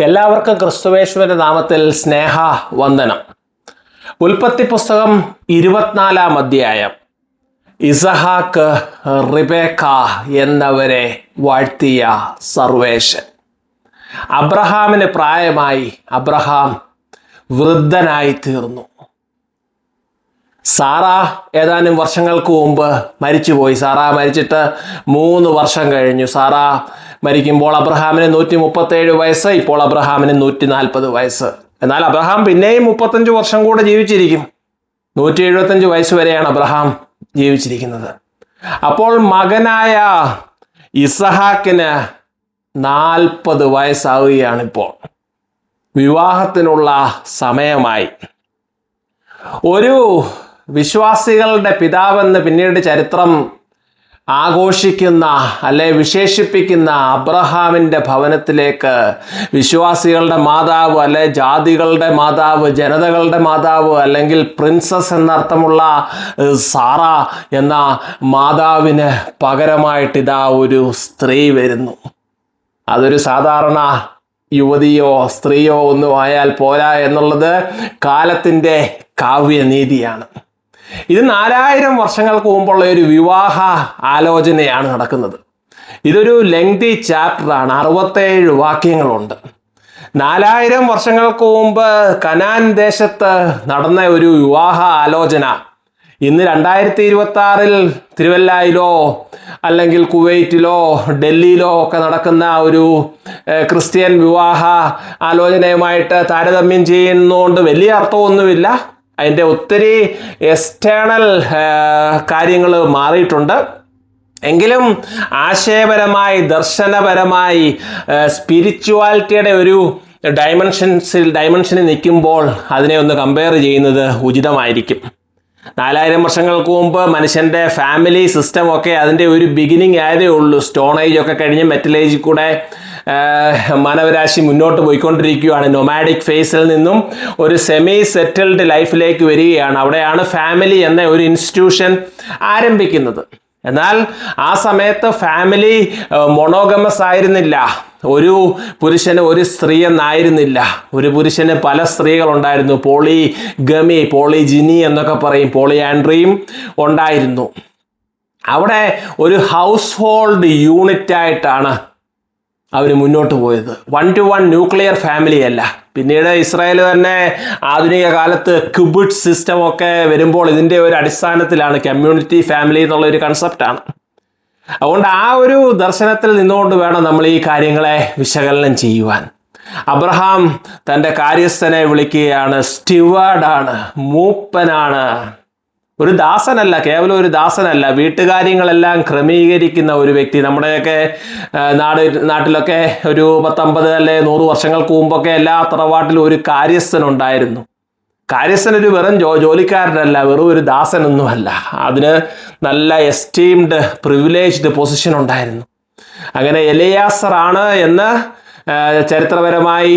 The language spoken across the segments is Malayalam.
എല്ലാവർക്കും ക്രിസ്തുവേശുവിന്റെ നാമത്തിൽ സ്നേഹ വന്ദനം. ഉൽപ്പത്തി പുസ്തകം 24-ാം അധ്യായം. ഇസഹാക്ക് റിബേക്ക എന്നവരെ വാഴ്ത്തിയ സർവേശൻ. അബ്രഹാമിന് പ്രായമായി, അബ്രഹാം വൃദ്ധനായി തീർന്നു. സാറ ഏതാനും വർഷങ്ങൾക്ക് മുമ്പ് മരിച്ചുപോയി. സാറ മരിച്ചിട്ട് 3 വർഷം കഴിഞ്ഞു. സാറ മരിക്കുമ്പോൾ അബ്രഹാമിന് 137 വയസ്സ്, ഇപ്പോൾ അബ്രഹാമിന് 140 വയസ്സ്. എന്നാൽ അബ്രഹാം പിന്നെയും 35 വർഷം കൂടെ ജീവിച്ചിരിക്കും. 175 വയസ്സ് വരെയാണ് അബ്രഹാം ജീവിച്ചിരിക്കുന്നത്. അപ്പോൾ മകനായ ഇസഹാക്കിന് 40 വയസ്സാവുകയാണിപ്പോൾ. വിവാഹത്തിനുള്ള സമയമായി. ഒരു വിശ്വാസികളുടെ പിതാവെന്ന് പിന്നീട് ചരിത്രം ആഘോഷിക്കുന്ന അല്ലെ വിശേഷിപ്പിക്കുന്ന അബ്രഹാമിൻ്റെ ഭവനത്തിലേക്ക് വിശ്വാസികളുടെ മാതാവ്, അല്ലെ ജാതികളുടെ മാതാവ്, ജനതകളുടെ മാതാവ്, അല്ലെങ്കിൽ പ്രിൻസസ് എന്നർത്ഥമുള്ള സാറ എന്ന മാതാവിന് പകരമായിട്ട് ഇതാ ഒരു സ്ത്രീ വരുന്നു. അതൊരു സാധാരണ യുവതിയോ സ്ത്രീയോ ഒന്നും ആയാൽ പോരാ എന്നുള്ളത് കാലത്തിൻ്റെ കാവ്യനീതിയാണ്. ഇത് 4000 വർഷങ്ങൾക്ക് മുമ്പുള്ള ഒരു വിവാഹ ആലോചനയാണ് നടക്കുന്നത്. ഇതൊരു ലെങ്തി ചാപ്റ്ററാണ്. 67 വാക്യങ്ങളുണ്ട്. 4000 വർഷങ്ങൾക്ക് മുമ്പ് കനാൻ ദേശത്ത് നടന്ന ഒരു വിവാഹ ആലോചന ഇന്ന് 2026-ൽ തിരുവല്ലായിലോ അല്ലെങ്കിൽ കുവൈറ്റിലോ ഡൽഹിയിലോ ഒക്കെ നടക്കുന്ന ഒരു ക്രിസ്ത്യൻ വിവാഹ ആലോചനയുമായിട്ട് താരതമ്യം ചെയ്യുന്നതുകൊണ്ട് വലിയ അർത്ഥമൊന്നുമില്ല. അതിൻ്റെ ഒത്തിരി എക്സ്റ്റേണൽ കാര്യങ്ങൾ മാറിയിട്ടുണ്ട്. എങ്കിലും ആശയപരമായി, ദർശനപരമായി, സ്പിരിച്വാലിറ്റിയുടെ ഒരു ഡയമെൻഷനിൽ നിൽക്കുമ്പോൾ അതിനെ ഒന്ന് കമ്പയർ ചെയ്യുന്നത് ഉചിതമായിരിക്കും. 4000 വർഷങ്ങൾക്ക് മുമ്പ് മനുഷ്യൻ്റെ ഫാമിലി സിസ്റ്റം ഒക്കെ അതിൻ്റെ ഒരു ബിഗിനിങ് ആയതേ ഉള്ളൂ. സ്റ്റോൺ ഏജ് ഒക്കെ കഴിഞ്ഞ് മെറ്റൽ ഏജിൽ കൂടെ മാനവരാശി മുന്നോട്ട് പോയിക്കൊണ്ടിരിക്കുകയാണ്. നൊമാഡിക് ഫേസിൽ നിന്നും ഒരു സെമി സെറ്റിൽഡ് ലൈഫിലേക്ക് വരികയാണ്. അവിടെയാണ് ഫാമിലി എന്ന ഒരു ഇൻസ്റ്റിറ്റ്യൂഷൻ ആരംഭിക്കുന്നത്. എന്നാൽ ആ സമയത്ത് ഫാമിലി മൊണോഗമസ് ആയിരുന്നില്ല. ഒരു പുരുഷന് ഒരു സ്ത്രീ എന്നായിരുന്നില്ല. ഒരു പുരുഷന് പല സ്ത്രീകളുണ്ടായിരുന്നു. പോളിഗമി, പോളിജിനി എന്നൊക്കെ പറയും. പോളിയാൻഡ്രിയും ഉണ്ടായിരുന്നു. അവിടെ ഒരു ഹൗസ് ഹോൾഡ് യൂണിറ്റായിട്ടാണ് അവർ മുന്നോട്ട് പോയത്. 1-to-1 ന്യൂക്ലിയർ ഫാമിലി അല്ല. പിന്നീട് ഇസ്രായേൽ തന്നെ ആധുനിക കാലത്ത് ക്യൂബിറ്റ് സിസ്റ്റം ഒക്കെ വരുമ്പോൾ ഇതിൻ്റെ ഒരു അടിസ്ഥാനത്തിലാണ് കമ്മ്യൂണിറ്റി ഫാമിലി എന്നുള്ള ഒരു കൺസെപ്റ്റാണ്. അതുകൊണ്ട് ആ ഒരു ദർശനത്തിൽ നിന്നുകൊണ്ട് വേണം നമ്മൾ ഈ കാര്യങ്ങളെ വിശകലനം ചെയ്യുവാൻ. അബ്രഹാം തൻ്റെ കാര്യസ്ഥനെ വിളിക്കുകയാണ്. സ്റ്റുവാർഡാണ്, മൂപ്പനാണ്. ഒരു ദാസനല്ല, കേവലം ഒരു ദാസനല്ല, വീട്ടുകാര്യങ്ങളെല്ലാം ക്രമീകരിക്കുന്ന ഒരു വ്യക്തി. നമ്മുടെയൊക്കെ നാട്ടിലൊക്കെ ഒരു 50 അല്ലെ 100 വർഷങ്ങൾക്ക് മുമ്പൊക്കെ എല്ലാ തറവാട്ടിലും ഒരു കാര്യസ്ഥനുണ്ടായിരുന്നു. കാര്യസ്ഥൻ ഒരു വെറും ജോലിക്കാരനല്ല, വെറും ഒരു ദാസനൊന്നുമല്ല. അതിന് നല്ല എസ്റ്റീംഡ്, പ്രിവിലേജ്ഡ് പൊസിഷൻ ഉണ്ടായിരുന്നു. അങ്ങനെ എലിയാസർ ആണ് എന്ന് ചരിത്രപരമായി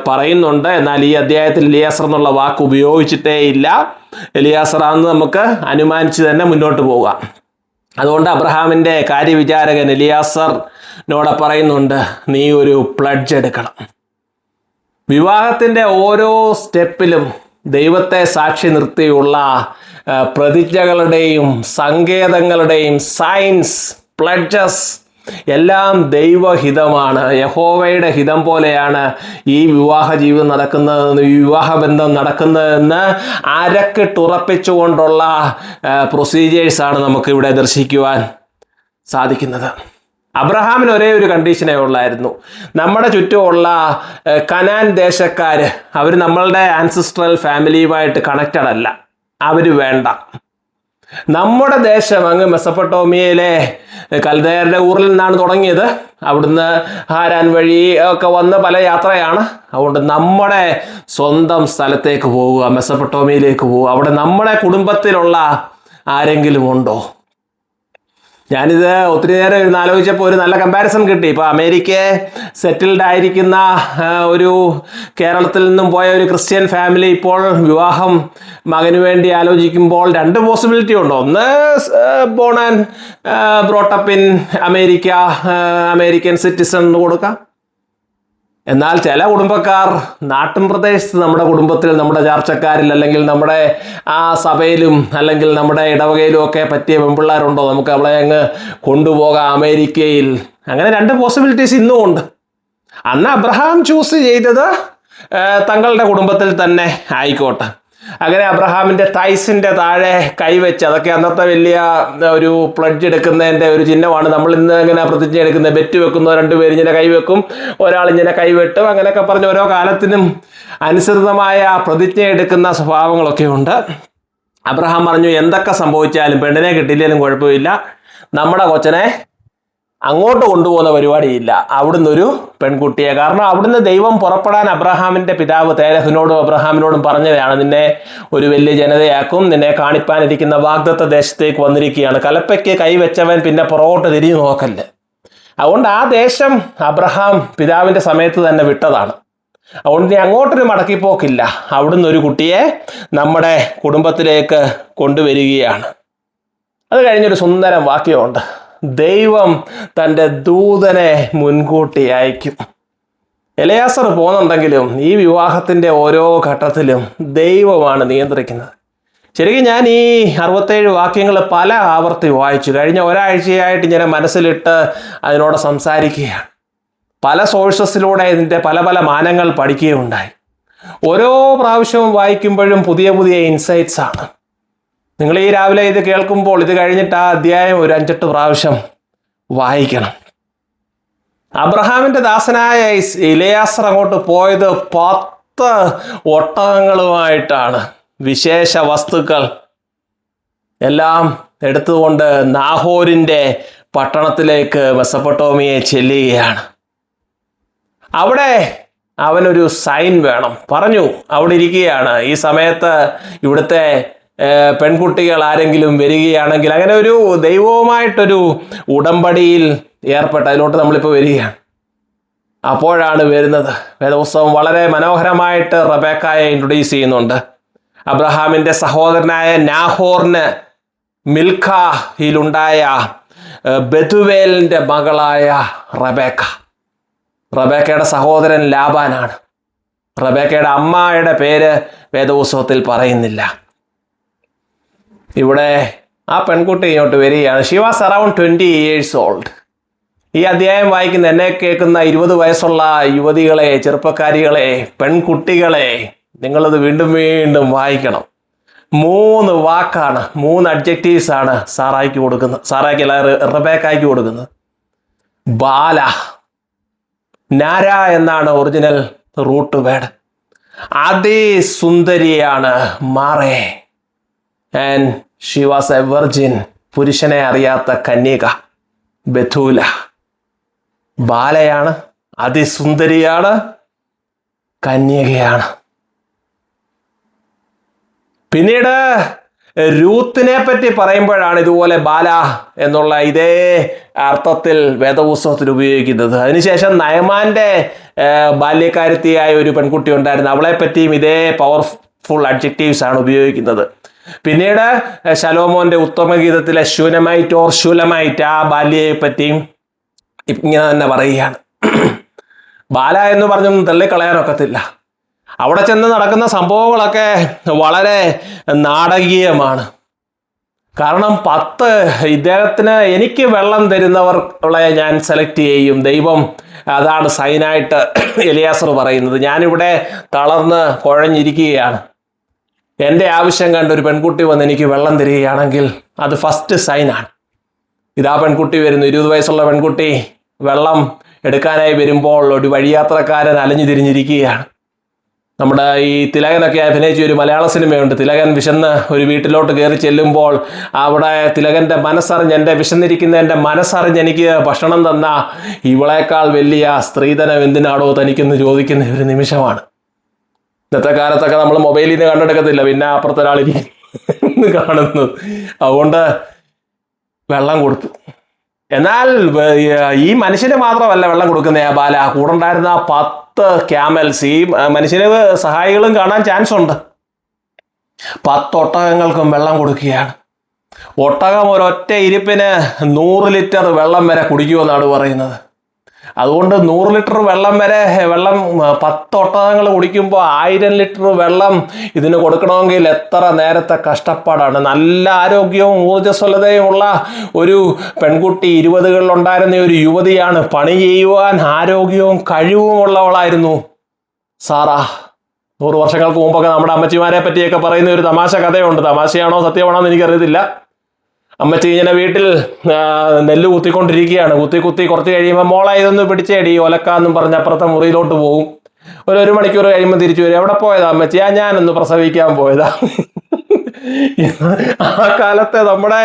പറയുന്നുണ്ട്. എന്നാൽ ഈ അധ്യായത്തിൽ എലിയാസർ എന്നുള്ള വാക്ക് ഉപയോഗിച്ചിട്ടേ ഇല്ല. എലിയാസറാണെന്ന് നമുക്ക് അനുമാനിച്ച് തന്നെ മുന്നോട്ട് പോകാം. അതുകൊണ്ട് അബ്രഹാമിൻ്റെ കാര്യവിചാരകൻ എലിയാസറിനോട് പറയുന്നുണ്ട്, നീ ഒരു പ്ലഡ്ജ് എടുക്കണം. വിവാഹത്തിൻ്റെ ഓരോ സ്റ്റെപ്പിലും ദൈവത്തെ സാക്ഷി നിർത്തിയുള്ള പ്രതിജ്ഞകളുടെയും സങ്കേതങ്ങളുടെയും സൈൻസ്, പ്ലഡ്ജസ് എല്ലാം ദൈവഹിതമാണ്. യഹോവയുടെ ഹിതം പോലെയാണ് ഈ വിവാഹ ജീവിതം നടക്കുന്നത്, ഈ വിവാഹബന്ധം നടക്കുന്നതെന്ന് അരക്കിട്ടുറപ്പിച്ചുകൊണ്ടുള്ള പ്രൊസീജിയേഴ്സാണ് നമുക്കിവിടെ ദർശിക്കുവാൻ സാധിക്കുന്നത്. അബ്രഹാമിന് ഒരേ ഒരു കണ്ടീഷനേ ഉള്ളായിരുന്നു. നമ്മുടെ ചുറ്റുമുള്ള കനാൻ ദേശക്കാർ അവർ നമ്മളുടെ ആൻസിസ്ട്രൽ ഫാമിലിയുമായിട്ട് കണക്റ്റഡ് അല്ല, അവർ വേണ്ട. നമ്മുടെ ദേശം അങ്ങ് മെസപ്പൊട്ടോമിയയിലെ കൽദയരുടെ ഊരിൽ നിന്നാണ് തുടങ്ങിയത്. അവിടുന്ന് ഹാരാൻ വഴി ഒക്കെ വന്ന് പല യാത്രയാണ്. അതുകൊണ്ട് നമ്മുടെ സ്വന്തം സ്ഥലത്തേക്ക് പോവുക, മെസപ്പൊട്ടോമിയയിലേക്ക് പോവുക. അവിടെ നമ്മുടെ കുടുംബത്തിലുള്ള ആരെങ്കിലും ഉണ്ടോ? ഞാനിത് ഒത്തിരി നേരം ഇരുന്ന് ആലോചിച്ചപ്പോൾ ഒരു നല്ല കമ്പാരിസൺ കിട്ടി. ഇപ്പോൾ അമേരിക്കയെ സെറ്റിൽഡ് ആയിരിക്കുന്ന ഒരു കേരളത്തിൽ നിന്നും പോയ ഒരു ക്രിസ്ത്യൻ ഫാമിലി ഇപ്പോൾ വിവാഹം മകന് വേണ്ടി ആലോചിക്കുമ്പോൾ 2 പോസിബിലിറ്റി ഉണ്ട്. ഒന്ന് born and brought up in America, American citizen കൊടുക്കാം. എന്നാൽ ചില കുടുംബക്കാർ നാട്ടിൻ പ്രദേശത്ത് നമ്മുടെ കുടുംബത്തിൽ, നമ്മുടെ ചാർച്ചക്കാരിൽ, അല്ലെങ്കിൽ നമ്മുടെ ആ സഭയിലും അല്ലെങ്കിൽ നമ്മുടെ ഇടവകയിലും ഒക്കെ പറ്റിയ പെൺപിള്ളേരുണ്ടോ, നമുക്ക് അവളെ അങ്ങ് കൊണ്ടുപോകാം അമേരിക്കയിൽ. അങ്ങനെ 2 പോസിബിലിറ്റീസ് ഇന്നും ഉണ്ട്. അന്ന് അബ്രഹാം ചൂസ് ചെയ്തത് തങ്ങളുടെ കുടുംബത്തിൽ തന്നെ ആയിക്കോട്ടെ. അങ്ങനെ അബ്രഹാമിൻ്റെ തൈസിൻ്റെ താഴെ കൈവച്ച്, അതൊക്കെ അന്നത്തെ വലിയ ഒരു പ്ലഡ്ജ് എടുക്കുന്നതിൻ്റെ ഒരു ചിഹ്നമാണ്. നമ്മൾ ഇന്ന് ഇങ്ങനെ പ്രതിജ്ഞ എടുക്കുന്നത്, ബെറ്റ് വെക്കുന്ന 2 പേര് ഇങ്ങനെ കൈവെക്കും, ഒരാൾ ഇങ്ങനെ കൈവെട്ടും, അങ്ങനെയൊക്കെ പറഞ്ഞ് ഓരോ കാലത്തിനും അനുസൃതമായ പ്രതിജ്ഞ എടുക്കുന്ന സ്വഭാവങ്ങളൊക്കെ ഉണ്ട്. അബ്രഹാം പറഞ്ഞു, എന്തൊക്കെ സംഭവിച്ചാലും പെണ്ണിനെ കിട്ടിയില്ലെങ്കിലും കുഴപ്പമില്ല, നമ്മുടെ കൊച്ചനെ അങ്ങോട്ട് കൊണ്ടുപോകുന്ന പരിപാടിയില്ല, അവിടുന്ന് ഒരു പെൺകുട്ടിയെ. കാരണം അവിടുന്ന് ദൈവം പുറപ്പെടാൻ അബ്രഹാമിൻ്റെ പിതാവ് തേരഹിനോടും അബ്രഹാമിനോടും പറഞ്ഞതാണ്, നിന്നെ ഒരു വലിയ ജനതയാക്കും, നിന്നെ കാണിപ്പാനിരിക്കുന്ന വാഗ്ദത്ത ദേശത്തേക്ക് വന്നിരിക്കുകയാണ്, കലപ്പയ്ക്ക് കൈവച്ചവൻ പിന്നെ പുറകോട്ട് തിരിഞ്ഞു നോക്കല്ല്. അതുകൊണ്ട് ആ ദേശം അബ്രഹാം പിതാവിൻ്റെ സമയത്ത് തന്നെ വിട്ടതാണ്. അതുകൊണ്ട് ഇനി അങ്ങോട്ടൊരു മടക്കിപ്പോക്കില്ല, അവിടുന്ന് ഒരു കുട്ടിയെ നമ്മുടെ കുടുംബത്തിലേക്ക് കൊണ്ടുവരികയാണ്. അത് കഴിഞ്ഞൊരു സുന്ദരം വാക്യമുണ്ട്, ദൈവം തൻ്റെ ദൂതനെ മുൻകൂട്ടി അയക്കും. എലയാസർ പോകുന്നുണ്ടെങ്കിലും ഈ വിവാഹത്തിൻ്റെ ഓരോ ഘട്ടത്തിലും ദൈവമാണ് നിയന്ത്രിക്കുന്നത്. ശരിക്കും ഞാൻ ഈ 67 വാക്യങ്ങൾ പല ആവർത്തി വായിച്ചു. കഴിഞ്ഞ ഒരാഴ്ചയായിട്ട് ഇങ്ങനെ മനസ്സിലിട്ട് അതിനോട് സംസാരിക്കുകയാണ്. പല സോഴ്സസിലൂടെ ഇതിൻ്റെ പല പല മാനങ്ങൾ പഠിക്കുകയുണ്ടായി. ഓരോ പ്രാവശ്യവും വായിക്കുമ്പോഴും പുതിയ പുതിയ ഇൻസൈറ്റ്സ് ആണ്. നിങ്ങൾ ഈ രാവിലെ ഇത് കേൾക്കുമ്പോൾ ഇത് കഴിഞ്ഞിട്ട് ആ അധ്യായം ഒരു 5-8 പ്രാവശ്യം വായിക്കണം. അബ്രഹാമിൻ്റെ ദാസനായ എലയാസർ അങ്ങോട്ട് പോയത് 10 ഒട്ടകങ്ങളുമായിട്ടാണ്. വിശേഷ വസ്തുക്കൾ എല്ലാം എടുത്തുകൊണ്ട് നാഹോരിൻ്റെ പട്ടണത്തിലേക്ക് മെസൊപ്പൊട്ടോമിയയെ ചെല്ലുകയാണ്. അവിടെ അവനൊരു സൈൻ വേണം. പറഞ്ഞു, അവിടെ ഇരിക്കുകയാണ്. ഈ സമയത്ത് ഇവിടുത്തെ പെൺകുട്ടികൾ ആരെങ്കിലും വരികയാണെങ്കിൽ, അങ്ങനെ ഒരു ദൈവവുമായിട്ടൊരു ഉടമ്പടിയിൽ ഏർപ്പെട്ട് അതിലോട്ട് നമ്മളിപ്പോൾ വരികയാണ്. അപ്പോഴാണ് വരുന്നത്. വേദപുസ്തകം വളരെ മനോഹരമായിട്ട് റബേക്കായെ ഇൻട്രൊഡ്യൂസ് ചെയ്യുന്നുണ്ട്. അബ്രഹാമിൻ്റെ സഹോദരനായ നാഹോറിന് മിൽഖയിലുണ്ടായ ബെഥുവേലിൻ്റെ മകളായ റബേക്ക. റബേക്കയുടെ സഹോദരൻ ലാബാനാണ്. റബേക്കയുടെ അമ്മയുടെ പേര് വേദപുസ്തകത്തിൽ പറയുന്നില്ല. ഇവിടെ ആ പെൺകുട്ടി ഇങ്ങോട്ട് വരികയാണ്. She was around 20 years old. ഈ അധ്യായം വായിക്കുന്ന, എന്നെ കേൾക്കുന്ന 20 വയസ്സുള്ള യുവതികളെ, ചെറുപ്പക്കാരികളെ, പെൺകുട്ടികളെ, നിങ്ങളത് വീണ്ടും വീണ്ടും വായിക്കണം. 3 വാക്കാണ്, 3 അഡ്ജക്റ്റീവ്സ് ആണ് സാറായിക്ക് കൊടുക്കുന്നത്, സാറായ്ക്കല്ല റബേക്കായ്ക്ക് കൊടുക്കുന്നത്. ബാല, നാര എന്നാണ് ഒറിജിനൽ റൂട്ട് വേർഡ്. അതിസുന്ദരിയാണ് മാറേ. And she was a virgin, പുരുഷനെ അറിയാത്ത കന്യക. ബെഥൂല ബാലയാണ്, അതിസുന്ദരിയാണ്, കന്യകയാണ്. പിന്നീട് രൂത്തിനെ പറ്റി പറയുമ്പോഴാണ് ഇതുപോലെ ബാല എന്നുള്ള ഇതേ അർത്ഥത്തിൽ വേദപുസ്തകത്തിൽ ഉപയോഗിക്കുന്നത്. അതിനുശേഷം നയമാൻ്റെ ബാല്യക്കാരത്തിയായ ഒരു പെൺകുട്ടി ഉണ്ടായിരുന്നു, അവളെ പറ്റിയും ഇതേ പവർഫുൾ അഡ്ജക്റ്റീവ്സ് ആണ് ഉപയോഗിക്കുന്നത്. പിന്നീട് ശലോമോന്റെ ഉത്തമഗീതത്തിലെ ശൂലമൈറ്റ് ഓർ ശൂലമൈറ്റ്, ആ ബാല്യയെ പറ്റിയും ഇങ്ങനെ തന്നെ പറയുകയാണ്. ബാല എന്ന് പറഞ്ഞൊന്നും തള്ളിക്കളയാനൊക്കത്തില്ല. അവിടെ ചെന്ന് നടക്കുന്ന സംഭവങ്ങളൊക്കെ വളരെ നാടകീയമാണ്. കാരണം 10 ഇദ്ദേഹത്തിന്, എനിക്ക് വെള്ളം തരുന്നവരെ ഞാൻ സെലക്ട് ചെയ്യും, ദൈവം അതാണ് സൈനായിട്ട് എലിയാസർ പറയുന്നത്. ഞാനിവിടെ തളർന്ന് കുഴഞ്ഞിരിക്കുകയാണ്, എൻ്റെ ആവശ്യം കണ്ട് ഒരു പെൺകുട്ടി വന്ന് എനിക്ക് വെള്ളം തരികയാണെങ്കിൽ അത് ഫസ്റ്റ് സൈനാണ്. ഇതാ പെൺകുട്ടി വരുന്നു, 20 വയസ്സുള്ള പെൺകുട്ടി വെള്ളം എടുക്കാനായി വരുമ്പോൾ ഒരു വഴിയാത്രക്കാരൻ അലഞ്ഞു തിരിഞ്ഞിരിക്കുകയാണ്. നമ്മുടെ ഈ തിലകനൊക്കെ അഭിനയിച്ച ഒരു മലയാള സിനിമയുണ്ട്. തിലകൻ വിശന്ന് ഒരു വീട്ടിലോട്ട് കയറി ചെല്ലുമ്പോൾ അവിടെ തിലകൻ്റെ മനസ്സറിഞ്ഞ്, എൻ്റെ വിശന്നിരിക്കുന്ന എൻ്റെ മനസ്സറിഞ്ഞ് എനിക്ക് ഭക്ഷണം തന്ന ഇവളേക്കാൾ വലിയ സ്ത്രീധനം എന്തിനാടോ തനിക്കെന്ന് ചോദിക്കുന്ന ഒരു നിമിഷമാണ്. ഇന്നത്തെ കാലത്തൊക്കെ നമ്മൾ മൊബൈലിൽ നിന്ന് കണ്ടെടുക്കത്തില്ല, പിന്നെ അപ്പുറത്തൊരാളിരിക്കുന്നു കാണുന്നത്. അതുകൊണ്ട് വെള്ളം കൊടുത്തു. എന്നാൽ ഈ മനുഷ്യന് മാത്രമല്ല വെള്ളം കൊടുക്കുന്ന ആ ബാല, കൂടെ ഉണ്ടായിരുന്ന 10 ക്യാമൽസ്, ഈ മനുഷ്യന് സഹായികളും കാണാൻ ചാൻസ് ഉണ്ട്. 10 ഒട്ടകങ്ങൾക്കും വെള്ളം കൊടുക്കുകയാണ്. ഒട്ടകം ഒരൊറ്റ ഇരിപ്പിന് 100 ലിറ്റർ വെള്ളം വരെ കുടിക്കുമെന്നാണ് പറയുന്നത്. അതുകൊണ്ട് 100 ലിറ്റർ വെള്ളം 10 ഒട്ടകങ്ങൾ കുടിക്കുമ്പോൾ 1000 ലിറ്റർ വെള്ളം ഇതിന് കൊടുക്കണമെങ്കിൽ എത്ര നേരത്തെ കഷ്ടപ്പാടാണ്. നല്ല ആരോഗ്യവും ഊർജ്ജസ്വലതയും ഉള്ള ഒരു പെൺകുട്ടി, 20കളിൽ ഉണ്ടായിരുന്ന ഒരു യുവതിയാണ്. പണി ചെയ്യുവാൻ ആരോഗ്യവും കഴിവും ഉള്ളവളായിരുന്നു സാറാ. 100 വർഷങ്ങൾക്ക് മുമ്പൊക്കെ നമ്മുടെ അമ്മച്ചിമാരെ പറ്റിയൊക്കെ പറയുന്ന ഒരു തമാശ കഥയുണ്ട്. തമാശയാണോ സത്യമാണോ എന്ന് എനിക്കറിയത്തില്ല. അമ്മച്ചി ഇങ്ങനെ വീട്ടിൽ നെല്ല് കുത്തിക്കൊണ്ടിരിക്കുകയാണ്. കുത്തി കുറച്ച് കഴിയുമ്പോൾ മോളെ ഇതൊന്ന് പിടിച്ചേടി ഒലക്കാന്നും പറഞ്ഞ് അപ്പുറത്തെ മുറിയിലോട്ട് പോകും. ഒരു മണിക്കൂർ കഴിയുമ്പോൾ തിരിച്ചു വരും. എവിടെ പോയതാ അമ്മച്ചി? ഞാനൊന്ന് പ്രസവിക്കാൻ പോയതാ. ആ കാലത്തെ നമ്മുടെ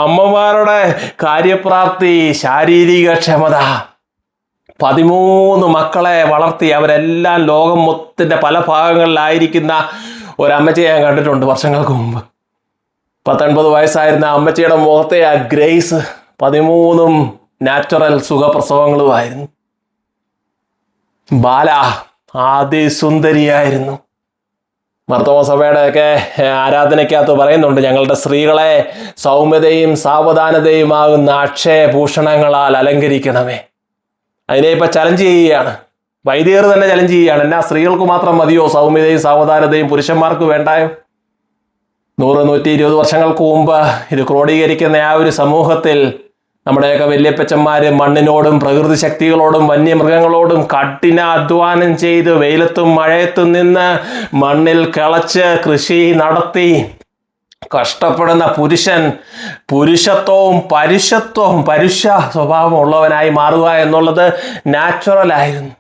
അമ്മമാരുടെ കാര്യപ്രാപ്തി, ശാരീരിക ക്ഷമത, 13 മക്കളെ വളർത്തി അവരെല്ലാം ലോകം മൊത്തത്തിന്റെ പല ഭാഗങ്ങളിലായിരിക്കുന്ന ഒരമ്മച്ചിയെ ഞാൻ കണ്ടിട്ടുണ്ട് വർഷങ്ങൾക്ക് മുമ്പ്. 19 വയസ്സായിരുന്ന അമ്മച്ചിയുടെ മുഖത്തെ ആ ഗ്രേസ്, 13 നാച്ചുറൽ സുഖപ്രസവങ്ങളുമായിരുന്നു. ബാല അതിസുന്ദരിയായിരുന്നു. മർത്തോമ സഭയുടെ ഒക്കെ ആരാധനയ്ക്കകത്ത് പറയുന്നുണ്ട്, ഞങ്ങളുടെ സ്ത്രീകളെ സൗമ്യതയും സാവധാനതയുമാകുന്ന അക്ഷയഭൂഷണങ്ങളാൽ അലങ്കരിക്കണമേ. അതിനെ ഇപ്പം ചലഞ്ച് ചെയ്യുകയാണ്. വൈദികർ തന്നെ ചലഞ്ച് ചെയ്യുകയാണ്. എന്നാ സ്ത്രീകൾക്ക് മാത്രം മതിയോ സൗമ്യതയും സാവധാനതയും, പുരുഷന്മാർക്ക് വേണ്ടായോ? 100-120 വർഷങ്ങൾക്ക് മുമ്പ് ഇത് ക്രോഡീകരിക്കുന്ന ആ ഒരു സമൂഹത്തിൽ നമ്മുടെയൊക്കെ വല്യപ്പച്ചന്മാര് മണ്ണിനോടും പ്രകൃതി ശക്തികളോടും വന്യമൃഗങ്ങളോടും കഠിന അധ്വാനം ചെയ്ത് വെയിലത്തും മഴയത്തും നിന്ന് മണ്ണിൽ കിളച്ച് കൃഷി നടത്തി കഷ്ടപ്പെടുന്ന പുരുഷൻ പുരുഷത്വവും പരുഷ സ്വഭാവം ഉള്ളവനായി മാറുക എന്നുള്ളത് നാച്ചുറലായിരുന്നു.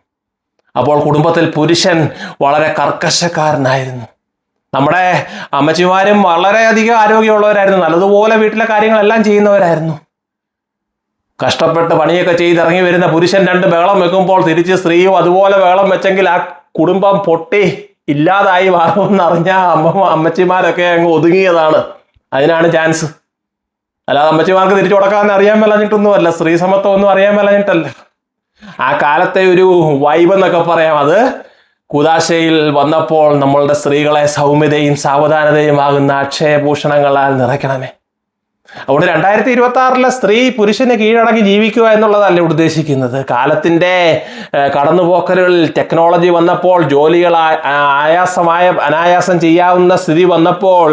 അപ്പോൾ കുടുംബത്തിൽ പുരുഷൻ വളരെ കർക്കശക്കാരനായിരുന്നു. നമ്മുടെ അമ്മച്ചിമാരും വളരെയധികം ആരോഗ്യമുള്ളവരായിരുന്നു. നല്ലതുപോലെ വീട്ടിലെ കാര്യങ്ങളെല്ലാം ചെയ്യുന്നവരായിരുന്നു. കഷ്ടപ്പെട്ട് പണിയൊക്കെ ചെയ്തിറങ്ങി വരുന്ന പുരുഷൻ 2 ബഹളം വെക്കുമ്പോൾ തിരിച്ച് സ്ത്രീയും അതുപോലെ ബഹളം വെച്ചെങ്കിൽ ആ കുടുംബം പൊട്ടി ഇല്ലാതായി മാറുമെന്നറിഞ്ഞ അമ്മച്ചിമാരൊക്കെ അങ്ങ് ഒതുങ്ങിയതാണ്. അതിനാണ് ചാൻസ്. അല്ലാതെ അമ്മച്ചിമാർക്ക് തിരിച്ചു കൊടുക്കാമെന്ന് അറിയാൻ മേലഞ്ഞിട്ടൊന്നുമല്ല, സ്ത്രീ സമത്വം ഒന്നും അറിയാൻ മേലഞ്ഞിട്ടല്ല. ആ കാലത്തെ ഒരു വൈബ് എന്നൊക്കെ പറയാം. അത് കൂദാശയിൽ വന്നപ്പോൾ നമ്മളുടെ സ്ത്രീകളെ സൗമ്യതയും സാവധാനതയും ആകുന്ന അക്ഷയഭൂഷണങ്ങളാൽ നിറയ്ക്കണമേ. അതുകൊണ്ട് 2026 സ്ത്രീ പുരുഷന് കീഴടങ്ങി ജീവിക്കുക എന്നുള്ളതല്ല ഉദ്ദേശിക്കുന്നത്. കാലത്തിൻ്റെ കടന്നുപോക്കലുകളിൽ ടെക്നോളജി വന്നപ്പോൾ, ജോലികൾ അനായാസം ചെയ്യാവുന്ന സ്ഥിതി വന്നപ്പോൾ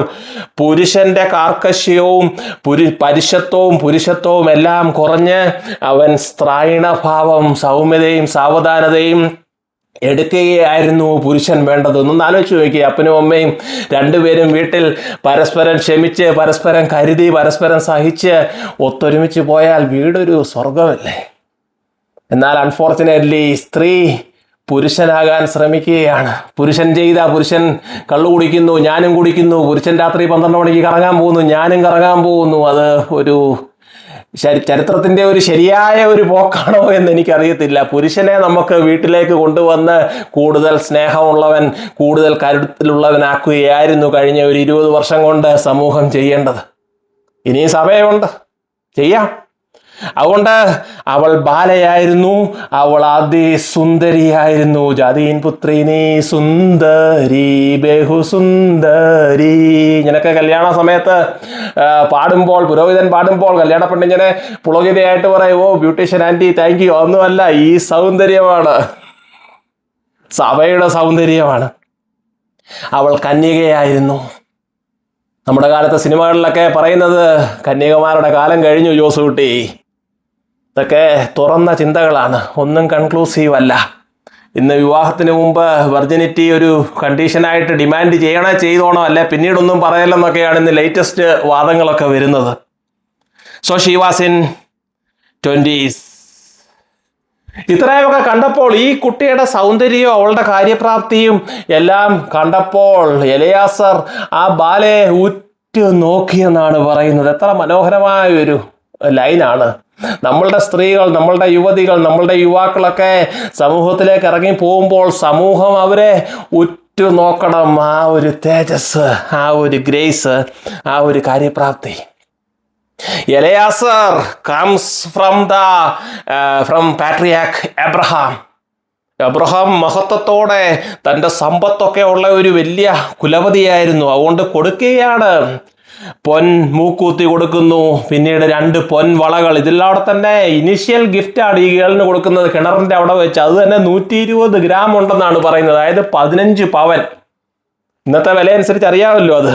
പുരുഷന്റെ കാർക്കശ്യവും പുരുഷത്വവും എല്ലാം കുറഞ്ഞ് അവൻ സ്ത്രൈണഭാവം, സൗമ്യതയും സാവധാനതയും എടുക്കുകയായിരുന്നു പുരുഷൻ വേണ്ടത്. ഒന്നും ആലോചിച്ച് നോക്കിയേ. അപ്പനും അമ്മയും 2 പേരും വീട്ടിൽ പരസ്പരം ക്ഷമിച്ച്, പരസ്പരം കരുതി, പരസ്പരം സഹിച്ച് ഒത്തൊരുമിച്ച് പോയാൽ വീടൊരു സ്വർഗമല്ലേ. എന്നാൽ അൺഫോർച്ചുനേറ്റ്ലി സ്ത്രീ പുരുഷനാകാൻ ശ്രമിക്കുകയാണ്. പുരുഷൻ കള്ളു കുടിക്കുന്നു, ഞാനും കുടിക്കുന്നു. പുരുഷൻ രാത്രി 12 മണിക്ക് കറങ്ങാൻ പോകുന്നു, ഞാനും കറങ്ങാൻ പോകുന്നു. അത് ഒരു ചരിത്രത്തിൻ്റെ ഒരു ശരിയായ ഒരു പോക്കാണോ എന്ന് എനിക്കറിയത്തില്ല. പുരുഷനെ നമുക്ക് വീട്ടിലേക്ക് കൊണ്ടുവന്ന് കൂടുതൽ സ്നേഹമുള്ളവൻ, കൂടുതൽ കരുത്തിലുള്ളവനാക്കുകയായിരുന്നു കഴിഞ്ഞ ഒരു 20 വർഷം കൊണ്ട് സമൂഹം ചെയ്യേണ്ടത്. ഇനിയും സമയമുണ്ട്, ചെയ്യാം. അതുകൊണ്ട് അവൾ ബാലയായിരുന്നു, അവൾ അതിസുന്ദരിയായിരുന്നു. ജാതീൻ പുത്രിനി സുന്ദരി ബഹുസുന്ദരി. ഇങ്ങനൊക്കെ കല്യാണ സമയത്ത് പാടുമ്പോൾ, പുരോഹിതൻ പാടുമ്പോൾ കല്യാണ പെണ്ണിങ്ങനെ പുളകിതയായിട്ട് പറയും, ഓ ബ്യൂട്ടീഷ്യൻ ആൻറ്റി താങ്ക് യു. ഒന്നുമല്ല, ഈ സൗന്ദര്യമാണ്, സഭയുടെ സൗന്ദര്യമാണ്. അവൾ കന്യകയായിരുന്നു. നമ്മുടെ കാലത്തെ സിനിമകളിലൊക്കെ പറയുന്നത് കന്യകമാരുടെ കാലം കഴിഞ്ഞു ജോസുകുട്ടി. ഇതൊക്കെ തുറന്ന ചിന്തകളാണ്, ഒന്നും കൺക്ലൂസീവ് അല്ല. ഇന്ന് വിവാഹത്തിന് മുമ്പ് വെർജിനിറ്റി ഒരു കണ്ടീഷനായിട്ട് ഡിമാൻഡ് ചെയ്തോണോ അല്ലെ പിന്നീടൊന്നും പറയലെന്നൊക്കെയാണ് ഇന്ന് ലേറ്റസ്റ്റ് വാദങ്ങളൊക്കെ വരുന്നത്. So she was in 20s. ഇത്രയൊക്കെ കണ്ടപ്പോൾ, ഈ കുട്ടിയുടെ സൗന്ദര്യവും അവളുടെ കാര്യപ്രാപ്തിയും എല്ലാം കണ്ടപ്പോൾ എലയാസർ ആ ബാലയെ ഉറ്റു നോക്കിയെന്നാണ് പറയുന്നത്. എത്ര മനോഹരമായ ഒരു ലൈനാണ്. നമ്മളുടെ സ്ത്രീകൾ, നമ്മളുടെ യുവതികൾ, നമ്മളുടെ യുവാക്കളൊക്കെ സമൂഹത്തിലേക്ക് ഇറങ്ങി പോകുമ്പോൾ സമൂഹം അവരെ ഉറ്റു നോക്കണം. ആ ഒരു തേജസ്, ആ ഒരു ഗ്രേസ്, ആ ഒരു കാര്യപ്രാപ്തി. Eliezer comes from patriarch Abraham. Abraham മഹത്വത്തോടെ തൻ്റെ സമ്പത്തൊക്കെ ഉള്ള ഒരു വലിയ കുലപതിയായിരുന്നു. അതുകൊണ്ട് കൊടുക്കുകയാണ്. പൊൻ മൂക്കൂത്തി കൊടുക്കുന്നു, പിന്നീട് 2 പൊൻ വളകൾ. ഇതിലവിടെ തന്നെ ഇനിഷ്യൽ ഗിഫ്റ്റാണ് ഈ ഗേളിന് കൊടുക്കുന്നത് കിണറിൻ്റെ അവിടെ വെച്ച്. അത് തന്നെ 120 ഗ്രാം ഉണ്ടെന്നാണ് പറയുന്നത്, അതായത് 15 പവൻ. ഇന്നത്തെ വില അനുസരിച്ച് അറിയാമല്ലോ അത്.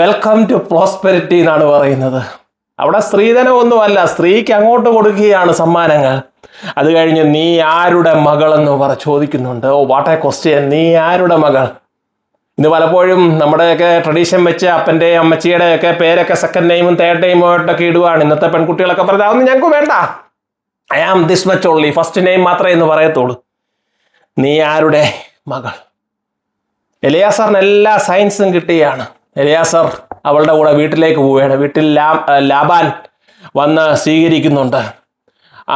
വെൽക്കം ടു പ്രോസ്പെരിറ്റി എന്നാണ് പറയുന്നത്. അവിടെ സ്ത്രീധനമൊന്നുമല്ല, സ്ത്രീക്ക് അങ്ങോട്ട് കൊടുക്കുകയാണ് സമ്മാനങ്ങൾ. അത് കഴിഞ്ഞ് നീ ആരുടെ മകളെന്ന് ചോദിക്കുന്നുണ്ട്. ഓ വാട്ട് എ ക്വസ്റ്റ്യൻ, നീ ആരുടെ മകൾ? ഇന്ന് പലപ്പോഴും നമ്മുടെയൊക്കെ ട്രഡീഷൻ വെച്ച് അപ്പൻ്റെയും അമ്മച്ചിയുടെയൊക്കെ പേരൊക്കെ സെക്കൻഡ് നെയിമും തേർഡ് നെയിമും ആയിട്ടൊക്കെ ഇടുവാണ്. ഇന്നത്തെ പെൺകുട്ടികളൊക്കെ പറഞ്ഞാൽ അതൊന്നും ഞങ്ങൾക്ക് വേണ്ട, I am this much only, first name മാത്രമേ എന്ന് പറയത്തുള്ളൂ. നീ ആരുടെ മകൾ? എലിയാസറിന് എല്ലാ സയൻസും കിട്ടുകയാണ്. എലിയാസർ അവളുടെ കൂടെ വീട്ടിലേക്ക് പോവുകയാണ്. വീട്ടിൽ ലാബാൻ വന്ന് സ്വീകരിക്കുന്നുണ്ട്.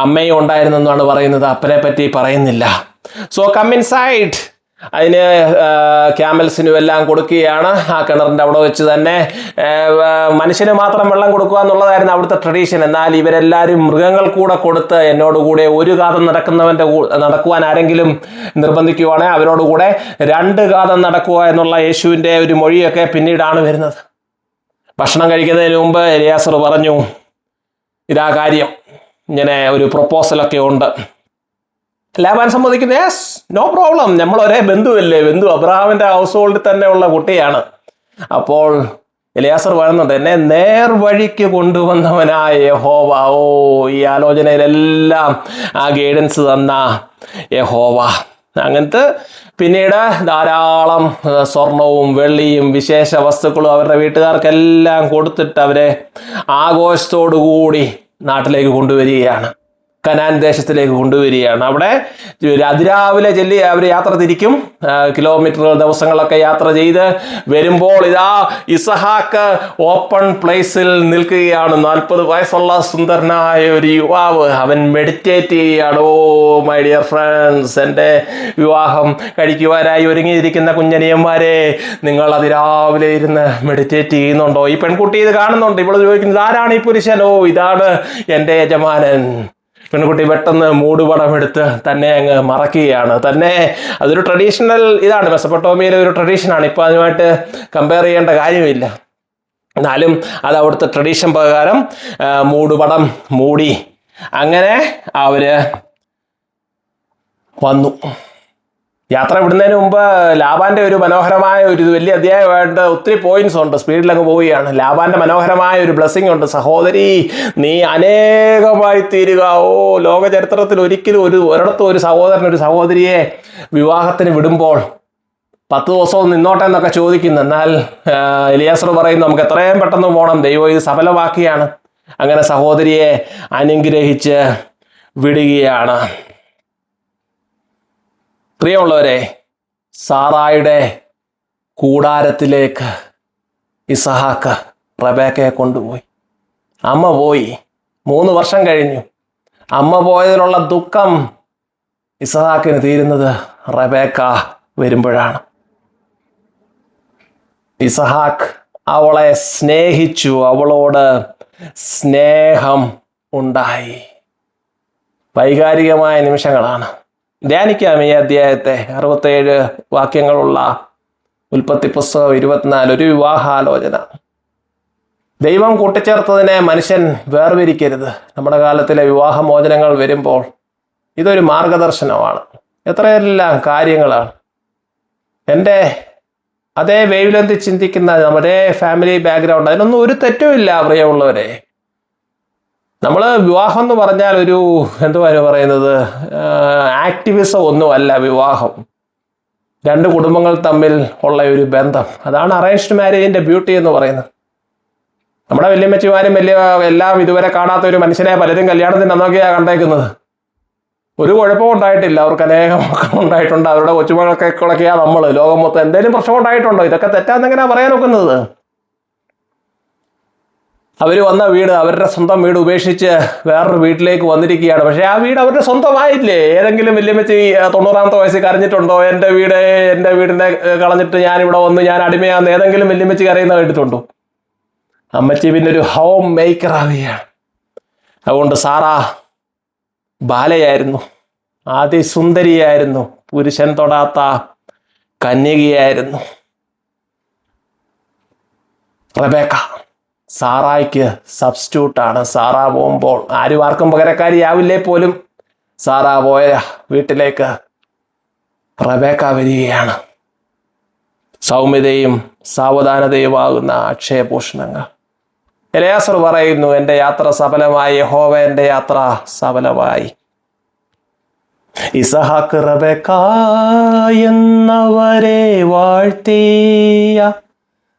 അമ്മയും ഉണ്ടായിരുന്നെന്നാണ് പറയുന്നത്, അപ്പനെ പറ്റി പറയുന്നില്ല. So come inside. അതിന് ക്യാമൽസിനും എല്ലാം കൊടുക്കുകയാണ്. ആ കിണറിൻ്റെ അവിടെ വെച്ച് തന്നെ മനുഷ്യന് മാത്രം വെള്ളം കൊടുക്കുക എന്നുള്ളതായിരുന്നു അവിടുത്തെ ട്രഡീഷൻ. എന്നാൽ ഇവരെല്ലാവരും മൃഗങ്ങൾ കൂടെ കൊടുത്ത് എന്നോടുകൂടെ ഒരു കാതം നടക്കുവാൻ ആരെങ്കിലും നിർബന്ധിക്കുവാണെങ്കിൽ അവരോടുകൂടെ 2 കാതം നടക്കുക എന്നുള്ള യേശുവിൻ്റെ ഒരു മൊഴിയൊക്കെ പിന്നീടാണ് വരുന്നത്. ഭക്ഷണം കഴിക്കുന്നതിന് മുമ്പ് എലിയാസർ പറഞ്ഞു, ഇതാ കാര്യം, ഇങ്ങനെ ഒരു പ്രൊപ്പോസലൊക്കെ ഉണ്ട്. ലാബാൻ സമ്മതിക്കുന്നു, യെസ് നോ പ്രോബ്ലം, നമ്മൾ ഒരേ ബന്ധുവല്ലേ, ബന്ധു അബ്രഹാമിൻ്റെ ഹൗസ് ഹോൾഡിൽ തന്നെ ഉള്ള കുട്ടിയാണ്. അപ്പോൾ എലിയാസർ പറയുന്നുണ്ട്, എന്നെ നേർവഴിക്ക് കൊണ്ടുവന്നവനായ യഹോവ. ഓ, ഈ ആലോചനയിലെല്ലാം ആ ഗൈഡൻസ് തന്ന യഹോവ. അങ്ങനത്തെ പിന്നീട് ധാരാളം സ്വർണവും വെള്ളിയും വിശേഷ വസ്തുക്കളും അവരുടെ വീട്ടുകാർക്കെല്ലാം കൊടുത്തിട്ട് അവരെ ആഘോഷത്തോടു കൂടി നാട്ടിലേക്ക് കൊണ്ടുവരികയാണ്, കനാൻ ദേശത്തിലേക്ക് കൊണ്ടുവരികയാണ്. അവിടെ അതിരാവിലെ ചെല്ലി അവർ യാത്ര തിരിക്കും. കിലോമീറ്ററുകൾ ദിവസങ്ങളൊക്കെ യാത്ര ചെയ്ത് വരുമ്പോൾ ഇതാ ഇസഹാക്ക് ഓപ്പൺ പ്ലേസിൽ നിൽക്കുകയാണ്. 40 വയസ്സുള്ള സുന്ദരനായ ഒരു യുവാവ്. അവൻ മെഡിറ്റേറ്റ് ചെയ്യുകയാണ്. ഓ മൈ ഡിയർ ഫ്രണ്ട്സ്, എൻ്റെ വിവാഹം കഴിക്കുവാനായി ഒരുങ്ങിയിരിക്കുന്ന കുഞ്ഞനിയന്മാരെ, നിങ്ങൾ അതിരാവിലെ ഇരുന്ന് മെഡിറ്റേറ്റ് ചെയ്യുന്നുണ്ടോ? ഈ പെൺകുട്ടി ഇത് കാണുന്നുണ്ട്. ഇവള് ചോദിക്കുന്നത്, ആരാണ് ഈ പുരുഷൻ? ഓ, ഇതാണ് എൻ്റെ യജമാനൻ. പെൺകുട്ടി പെട്ടെന്ന് മൂടുപടമെടുത്ത് തന്നെ അങ്ങ് മറക്കുകയാണ്. തന്നെ അതൊരു ട്രഡീഷണൽ ഇതാണ്, മെസപ്പൊട്ടോമിയയിലെ ഒരു ട്രഡീഷനാണ്. ഇപ്പോൾ അതുമായിട്ട് കമ്പയർ ചെയ്യേണ്ട കാര്യമില്ല. എന്നാലും അത് അവിടുത്തെ ട്രഡീഷൻ പ്രകാരം മൂടുപടം മൂടി അങ്ങനെ അവർ വന്നു. യാത്ര വിടുന്നതിന് മുമ്പ് ലാബാന്റെ ഒരു മനോഹരമായ ഒരു വലിയ അധ്യായമായിട്ട് ഒത്തിരി പോയിന്റ്സ് ഉണ്ട്, സ്പീഡിലങ്ങ് പോവുകയാണ്. ലാബാന്റെ മനോഹരമായ ഒരു ബ്ലെസ്സിങ് ഉണ്ട്. സഹോദരി, നീ അനേകമായി തീരുക. ഓ, ലോക ചരിത്രത്തിൽ ഒരിക്കലും ഒരിടത്തും ഒരു സഹോദരൻ ഒരു സഹോദരിയെ വിവാഹത്തിന് വിടുമ്പോൾ 10 ദിവസവും നിന്നോട്ടെ എന്നൊക്കെ ചോദിക്കുന്നു. എന്നാൽ എലിയാസർ പറയുന്നു, നമുക്ക് എത്രയും പെട്ടെന്ന് പോകണം, ദൈവം ഇത് സഫലമാക്കിയാണ്. അങ്ങനെ സഹോദരിയെ അനുഗ്രഹിച്ച് വിടുകയാണ്. പ്രിയമുള്ളവരെ, സാറായുടെ കൂടാരത്തിലേക്ക് ഇസഹാക്ക് റബേക്കയെ കൊണ്ടുപോയി. അമ്മ പോയി, 3 വർഷം കഴിഞ്ഞു. അമ്മ പോയതിലുള്ള ദുഃഖം ഇസഹാക്കിന് തീരുന്നത് റബേക്ക വരുമ്പോഴാണ്. ഇസഹാക്ക് അവളെ സ്നേഹിച്ചു, അവളോട് സ്നേഹം ഉണ്ടായി. വൈകാരികമായ നിമിഷങ്ങളാണ്. ധ്യാനിക്കാം ഈ അധ്യായത്തെ. 67 വാക്യങ്ങളുള്ള ഉൽപ്പത്തി പുസ്തകം 24, ഒരു വിവാഹാലോചന. ദൈവം കൂട്ടിച്ചേർത്തതിനെ മനുഷ്യൻ വേർതിരിക്കരുത്. നമ്മുടെ കാലത്തിലെ വിവാഹമോചനങ്ങൾ വരുമ്പോൾ ഇതൊരു മാർഗദർശനമാണ്. എത്രയെല്ലാം കാര്യങ്ങളാണ്. എൻ്റെ അതേ വേവ് ലെങ്ത് ചിന്തിക്കുന്ന നമ്മുടെ ഫാമിലി ബാക്ക്ഗ്രൗണ്ട്, അതിനൊന്നും ഒരു തെറ്റുമില്ല പ്രിയമുള്ളവരെ. നമ്മൾ വിവാഹം എന്ന് പറഞ്ഞാൽ ഒരു എന്തുവാ പറയുന്നത്, ആക്ടിവിസം ഒന്നുമല്ല വിവാഹം. 2 കുടുംബങ്ങൾ തമ്മിൽ ഉള്ള ഒരു ബന്ധം. അതാണ് അറേഞ്ച്ഡ് മാരേജിൻ്റെ ബ്യൂട്ടി എന്ന് പറയുന്നത്. നമ്മുടെ വല്യമ്മച്ചിമാരും എല്ലാം ഇതുവരെ കാണാത്ത ഒരു മനുഷ്യനെ പലരും കല്യാണത്തിന് അന്നൊക്കെയാണ് കണ്ടേക്കുന്നത്. ഒരു കുഴപ്പവും ഉണ്ടായിട്ടില്ല. അവർക്ക് അനേകം മക്കൾ ഉണ്ടായിട്ടുണ്ട്. അവരുടെ കൊച്ചുമക്കൾക്കൊക്കെയാണ് നമ്മൾ ലോകം മൊത്തം. എന്തെങ്കിലും പ്രശ്നം ഉണ്ടായിട്ടുണ്ടോ? ഇതൊക്കെ തെറ്റാന്നെങ്ങനെയാണ് പറയാൻ നോക്കുന്നത്? അവർ വന്ന വീട്, അവരുടെ സ്വന്തം വീട് ഉപേക്ഷിച്ച് വേറൊരു വീട്ടിലേക്ക് വന്നിരിക്കുകയാണ്. പക്ഷേ ആ വീട് അവരുടെ സ്വന്തമായില്ലേ? ഏതെങ്കിലും വല്യമ്മച്ചി 90ാമത്തെ വയസ്സിൽ കരഞ്ഞിട്ടുണ്ടോ? എൻ്റെ വീടിനെ കളഞ്ഞിട്ട് ഞാനിവിടെ വന്ന് ഞാൻ അടിമയാന്ന് ഏതെങ്കിലും വല്യമ്മച്ചി കരയുന്ന കേട്ടിട്ടുണ്ടോ? അമ്മച്ചി പിന്നെ ഒരു ഹോം മേക്കർ ആവുകയാണ്. അതുകൊണ്ട് സാറാ ബാലയായിരുന്നു, അതിസുന്ദരിയായിരുന്നു, പുരുഷൻ തൊടാത്ത കന്യകയായിരുന്നു. റബേക്ക സാറായ്ക്ക് സബ്സ്റ്റിറ്റ്യൂട്ടാണ്. സാറാ പോകുമ്പോൾ ആർക്കും പകരക്കാരിയാവില്ലേ പോലും. സാറാ പോയ വീട്ടിലേക്ക് റബേക്ക വരികയാണ്. സൗമ്യതയും സാവധാനതയുമാകുന്ന അക്ഷയഭൂഷണങ്ങൾ. എലയാസർ പറയുന്നു, എൻ്റെ യാത്ര സഫലമായി, യഹോവ എൻ്റെ യാത്ര സഫലമായി. ഇസഹാക്ക് റബേക്ക എന്നവരെ വാഴ്ത്തിയ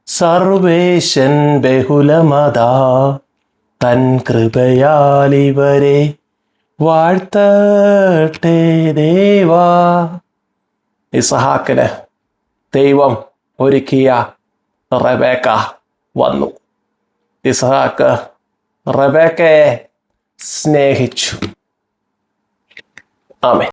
സർവേശൻ ബഹുലമതാ തൻ കൃപയാൽ ഇവരെ വാഴ്ത്തട്ടെ ദേവാ. ഇസഹാക്കിന് ദൈവം ഒരുക്കിയ റബേക്ക വന്നു. ഇസഹാക്ക് റബേക്കയെ സ്നേഹിച്ചു. ആമേൻ.